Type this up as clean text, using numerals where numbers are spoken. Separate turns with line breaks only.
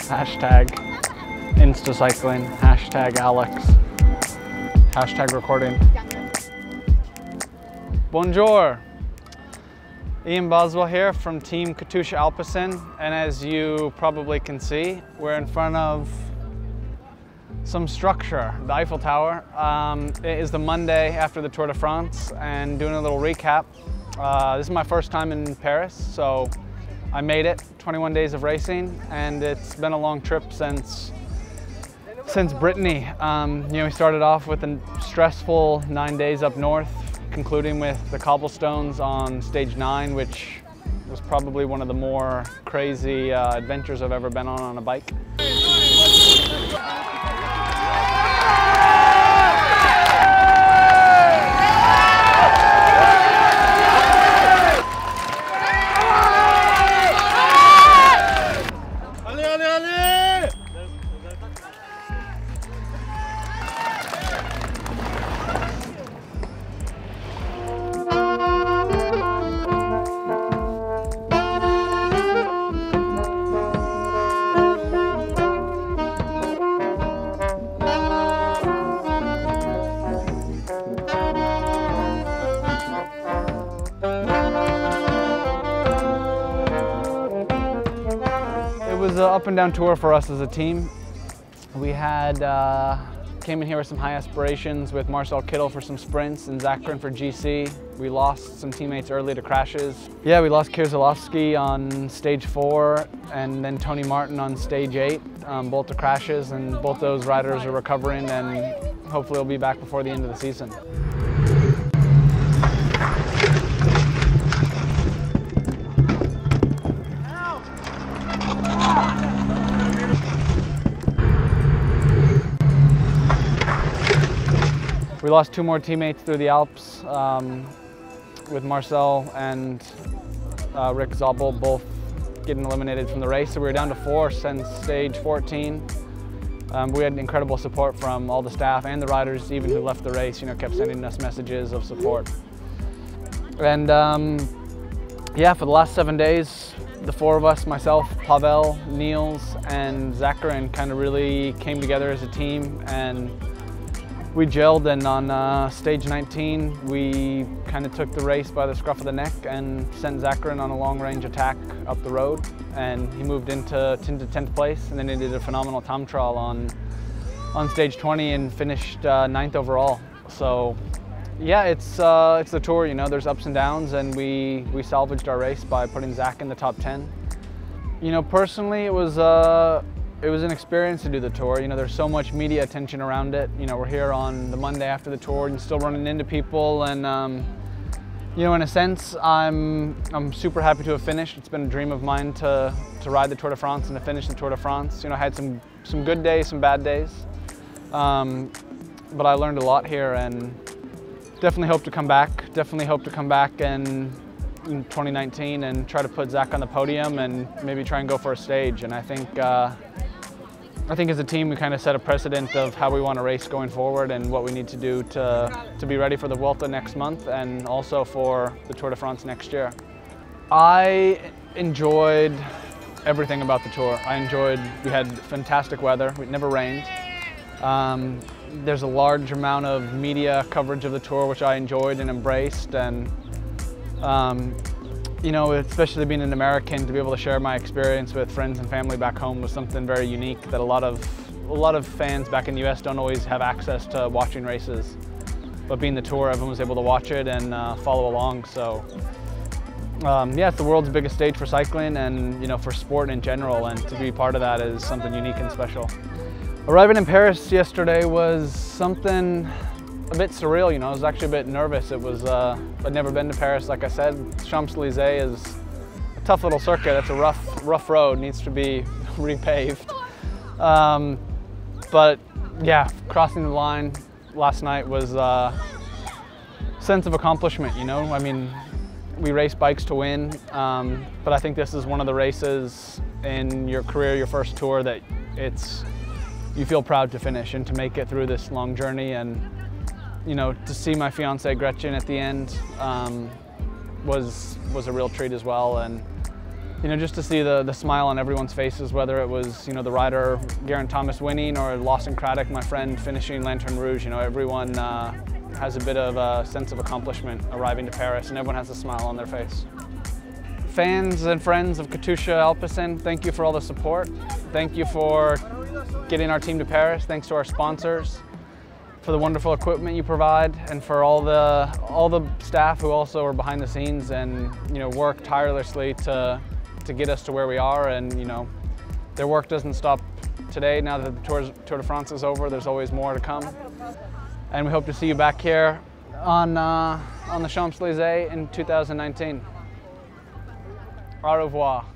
Hashtag Instacycling, hashtag Alex, hashtag recording. Bonjour! Ian Boswell here from Team KATUSHA Alpecin, and as you probably can see, we're in front of some structure, the Eiffel Tower. It is the Monday after the Tour de France, and doing a little recap. This is my first time in Paris, so I made it, 21 days of racing, and it's been a long trip since Brittany. We started off with a stressful 9 days up north, concluding with the cobblestones on stage 9, which was probably one of the more crazy adventures I've ever been on a bike. It was an up and down tour for us as a team. We had came in here with some high aspirations with Marcel Kittel for some sprints and Zachrin for GC. We lost some teammates early to crashes. Yeah, we lost Kierzalowski on stage 4 and then Tony Martin on stage 8, both to crashes, and both those riders are recovering and hopefully will be back before the end of the season. We lost 2 more teammates through the Alps with Marcel and Rick Zobel both getting eliminated from the race. So we were down to 4 since stage 14. We had incredible support from all the staff and the riders, even who left the race, kept sending us messages of support. And yeah, for the last 7 days, the 4 of us, myself, Pavel, Niels, and Zachrin, kind of really came together as a team, and we gelled, and on stage 19, we kind of took the race by the scruff of the neck and sent Zachrin on a long-range attack up the road, and he moved into 10th place, and then he did a phenomenal time trial on stage 20 and finished 9th overall. So yeah, it's the tour, there's ups and downs, and we salvaged our race by putting Zach in the top 10. Personally, it was an experience to do the tour. There's so much media attention around it. We're here on the Monday after the tour and still running into people, and in a sense, I'm super happy to have finished. It's been a dream of mine to ride the Tour de France and to finish the Tour de France. I had some good days, some bad days, but I learned a lot here, and definitely hope to come back. Definitely hope to come back in 2019 and try to put Zach on the podium and maybe try and go for a stage. And I think as a team, we kind of set a precedent of how we want to race going forward and what we need to do to be ready for the Vuelta next month and also for the Tour de France next year. I enjoyed everything about the tour. We had fantastic weather. It never rained. There's a large amount of media coverage of the tour, which I enjoyed and embraced. And especially being an American, to be able to share my experience with friends and family back home was something very unique that a lot of fans back in the US don't always have access to watching races. But being the tour, everyone was able to watch it and follow along. So yeah, it's the world's biggest stage for cycling and for sport in general, and to be part of that is something unique and special. Arriving in Paris yesterday was something a bit surreal, I was actually a bit nervous. It was, I'd never been to Paris, like I said. Champs-Élysées is a tough little circuit. It's a rough road, needs to be repaved. But yeah, crossing the line last night was a sense of accomplishment, I mean, we race bikes to win, but I think this is one of the races in your career, your first tour, that you feel proud to finish and to make it through this long journey. And to see my fiancée Gretchen at the end was a real treat as well. And just to see the smile on everyone's faces, whether it was, the rider Geraint Thomas winning or Lawson Craddock, my friend, finishing Lanterne Rouge. Everyone has a bit of a sense of accomplishment arriving to Paris, and everyone has a smile on their face. Fans and friends of KATUSHA Alpecin, thank you for all the support. Thank you for getting our team to Paris. Thanks to our sponsors for the wonderful equipment you provide, and for all the staff who also are behind the scenes and work tirelessly to get us to where we are. And their work doesn't stop today. Now that the Tour de France is over, there's always more to come. And we hope to see you back here on the Champs-Élysées in 2019. Au revoir.